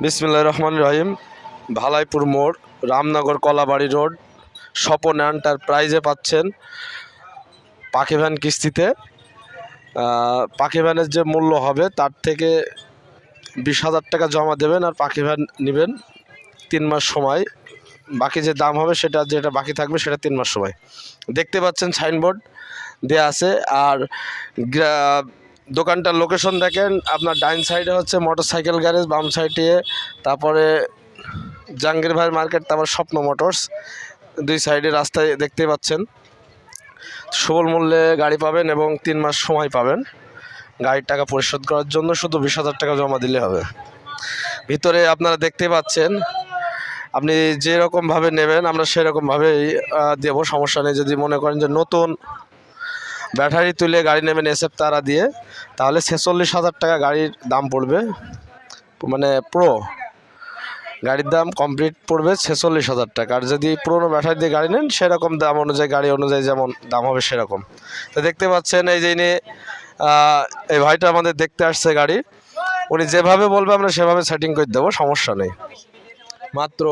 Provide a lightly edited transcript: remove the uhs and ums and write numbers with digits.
বিসমিল্লাহির রহমানির রহিম। ভালাইপুর মোড়, রামনগর কলাবাড়ি রোড, স্বপন এন্টারপ্রাইজে পাচ্ছেন পাখি ভ্যান কিস্তিতে। পাখি ভ্যানের যে মূল্য হবে তার থেকে 20,000 টাকা জমা দেবেন আর পাখি ভ্যান নেবেন 3 মাস সময়। বাকি যে দাম হবে যেটা বাকি থাকবে সেটা 3 মাস সময়। দেখতে পাচ্ছেন সাইনবোর্ড দেওয়া আছে। আর দোকানটার লোকেশন দেখেন, আপনার ডাইন সাইডে হচ্ছে মোটরসাইকেল গ্যারেজ, বাম সাইডে তারপরে জাহাঙ্গীর ভাই মার্কেট, তারপর স্বপ্ন মোটরস। 2 সাইডে রাস্তায় দেখতে পাচ্ছেন। সবল মূল্যে গাড়ি পাবেন এবং 3 মাস সময় পাবেন। গাড়ির টাকা পরিশোধ করার জন্য শুধু 20,000 টাকা জমা দিলে হবে। ভিতরে আপনারা দেখতে পাচ্ছেন, আপনি যেরকমভাবে নেবেন আমরা সেরকমভাবেই দেব, সমস্যা নেই। যদি মনে করেন যে নতুন ব্যাটারি তুলে গাড়ি নেবেন এসএফ তারা দিয়ে, তাহলে 46,000 টাকা গাড়ির দাম পড়বে। মানে প্রো গাড়ির দাম কমপ্লিট পড়বে 46,000 টাকা। আর যদি পুরোনো ব্যাটারি দিয়ে গাড়ি নেন সেরকম দাম অনুযায়ী, গাড়ি অনুযায়ী যেমন দাম হবে সেরকম। তো দেখতে পাচ্ছেন এই যে এই ভাইটা আমাদের দেখতে আসছে গাড়ি, উনি যেভাবে বলবে আমরা সেভাবে সেটিং করে দেবো, সমস্যা নেই। মাত্র